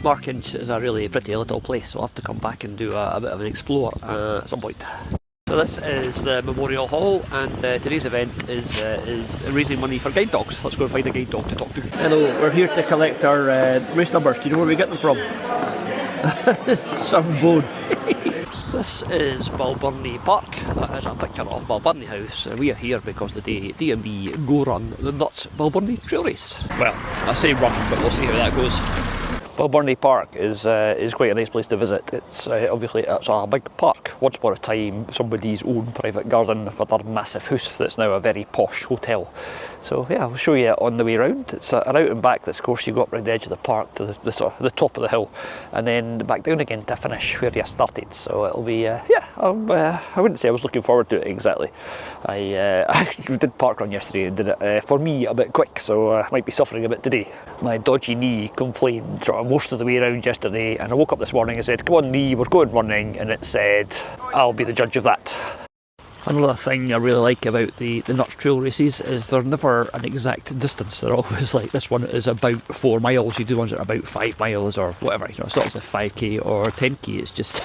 Markinch is a really pretty little place, so I'll have to come back and do a bit of an explore at some point. So this is the Memorial Hall, and today's event is raising money for guide dogs. Let's go and find a guide dog to talk to. Hello, we're here to collect our race numbers. Do you know where we get them from? Some bone. This is Balbirnie Park. That is a picture of Balbirnie House. We are here because the D&B Go Run the Nuts Balbirnie Trail Race. Well, I say run, but we'll see how that goes. Balbirnie Park is quite a nice place to visit. It's obviously it's a big park. Once upon a time, somebody's own private garden for their massive house that's now a very posh hotel. So yeah, I'll show you it on the way round. It's an out and back that's, of course, you go up around the edge of the park to the top of the hill, and then back down again to finish where you started. So it'll be yeah. I wouldn't say I was looking forward to it exactly. I did park run yesterday and did it for me a bit quick, so I might be suffering a bit today. My dodgy knee complained most of the way around yesterday, and I woke up this morning and said, "Come on, knee, we're going running," and it said, "I'll be the judge of that." Another thing I really like about the Nuts Trail races is they're never an exact distance. They're always like, this one is about 4 miles, you do ones that are about 5 miles or whatever. You know, it's not as a 5k or 10k, it's just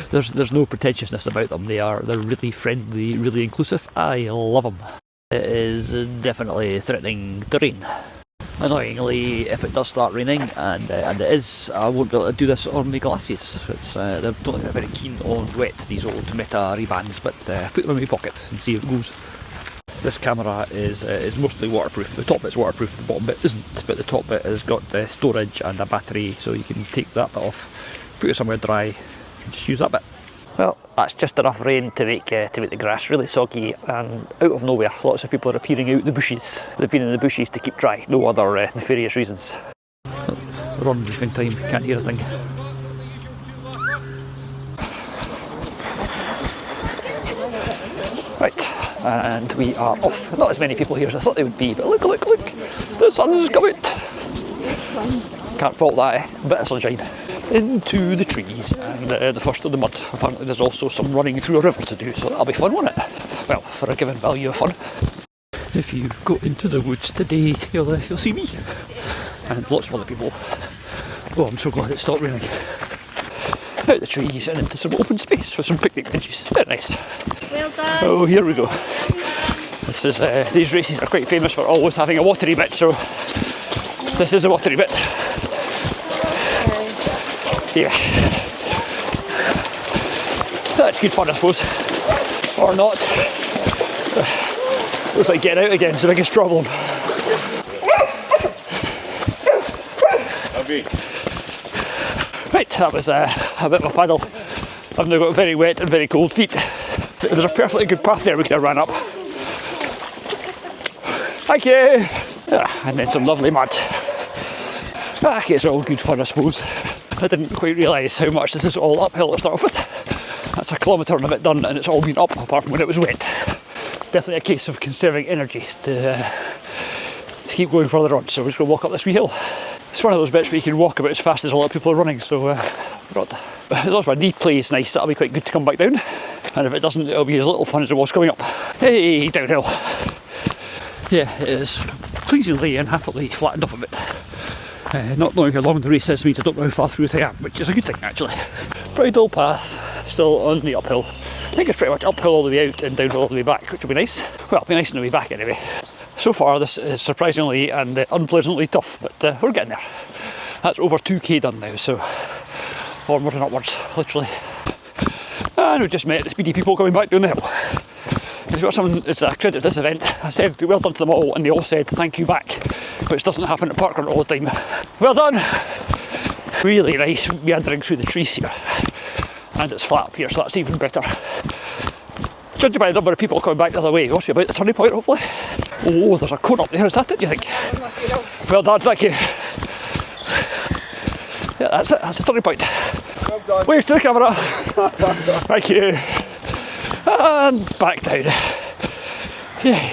there's no pretentiousness about them. They're really friendly, really inclusive. I love them. It is definitely threatening to rain. Annoyingly, if it does start raining, and it is, I won't be able to do this on my glasses. They're not very keen on wet, these old Meta Ray-Bans, but put them in my pocket and see how it goes. This camera is mostly waterproof. The top bit's waterproof, the bottom bit isn't, but the top bit has got storage and a battery, so you can take that bit off, put it somewhere dry, and just use that bit. Well, that's just enough rain to make the grass really soggy, and out of nowhere lots of people are appearing out the bushes. They've been in the bushes to keep dry, no other nefarious reasons. We're on briefing time, can't hear a thing. Right, and we are off. Not as many people here as I thought they would be, but look, the sun's come out. Can't fault that, a bit of sunshine. Into the trees, and the first of the mud. Apparently there's also some running through a river to do, so that'll be fun, won't it? Well, for a given value of fun. If you go into the woods today, you'll see me, and lots of other people. Oh, I'm so glad it stopped raining. Out the trees and into some open space with some picnic benches. Very nice. Well done. Oh, here we go. This is these races are quite famous for always having a watery bit, so this is a watery bit. Yeah, that's good fun, I suppose, or not. Looks like getting out again is the biggest problem. Right, that was a bit of a paddle. I've now got very wet and very cold feet. There's a perfectly good path there we could have ran up. Thank you! And then some lovely mud. It's all good fun, I suppose. I didn't quite realise how much this is all uphill to start off with. That's a kilometre and a bit done, and it's all been up apart from when it was wet. Definitely a case of conserving energy to keep going further on, so we're just going to walk up this wee hill. It's one of those bits where you can walk about as fast as a lot of people are running, so as long as my knee plays nice, that'll be quite good to come back down, and if it doesn't, it'll be as little fun as it was going up. Hey, downhill. Yeah, it is pleasingly and happily flattened up a bit. Not knowing how long the race is means I don't know how far through it I am, which is a good thing actually. Pretty dull path, still on the uphill. I think it's pretty much uphill all the way out and downhill all the way back, which will be nice. Well, it'll be nice on the way back anyway. So far this is surprisingly and unpleasantly tough, but we're getting there. That's over 2k done now, so onward and upwards, literally. And we've just met the speedy people coming back down the hill. If you've got someone that's a credit to this event, I said well done to them all, and they all said thank you back, which doesn't happen at parkrun all the time. Well done! Really nice meandering through the trees here, and it's flat up here, so that's even better. Judging by the number of people coming back the other way, it must be about the turning point hopefully. Oh, there's a cone up there, is that it, do you think? Well done, thank you. Yeah, that's it, that's the turning point. Well done. Wave to the camera. Thank you. And back down. Yay.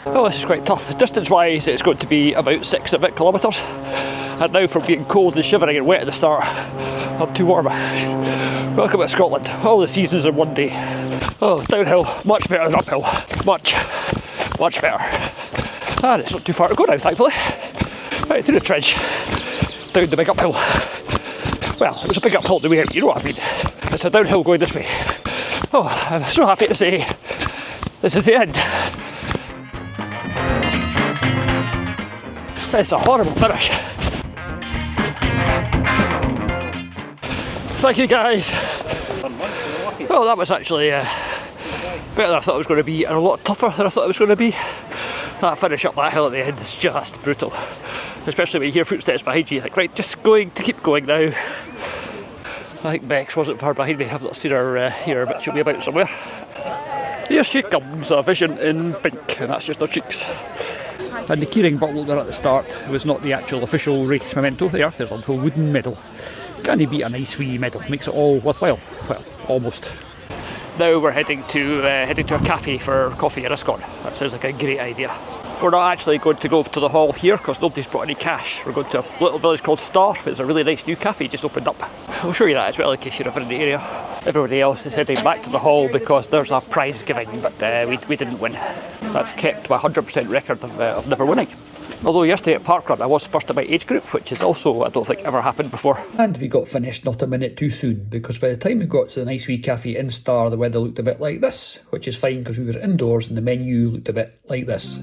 Oh, this is quite tough. Distance wise, it's going to be about 6 and a bit kilometres. And now from being cold and shivering and wet at the start, I'm too warm. Welcome to Scotland. All the seasons in one day. Oh, downhill, much better than uphill. Much better. And it's not too far to go now, thankfully. Right through the trench. down the big uphill. Well, it was a big uphill the way out, you know what I mean. It's a downhill going this way. Oh, I'm so happy to say this is the end. It's a horrible finish. Thank you guys. Well, that was actually better than I thought it was going to be, and a lot tougher than I thought it was going to be. That finish up that hill at the end is just brutal. Especially when you hear footsteps behind you, you think, right, just going to keep going now. I think Bex wasn't far behind me. I've not seen her here, but she'll be about somewhere. Here she comes, a vision in pink, and that's just her cheeks. And the keyring bottle there at the start was not the actual official race memento. There's a little wooden medal. Can you beat a nice wee medal? Makes it all worthwhile. Well, almost. Now we're heading to a cafe for coffee in Ascot. That sounds like a great idea. We're not actually going to go to the hall here because nobody's brought any cash. We're going to a little village called Star. It's a really nice new cafe just opened up. I'll show you that as well in case you're ever in the area. Everybody else is heading back to the hall because there's a prize giving, but we didn't win. That's kept my 100% record of never winning. Although yesterday at Parkrun I was first in my age group, which is also, I don't think, ever happened before. And we got finished not a minute too soon, because by the time we got to the nice wee cafe in Star, the weather looked a bit like this, which is fine because we were indoors and the menu looked a bit like this.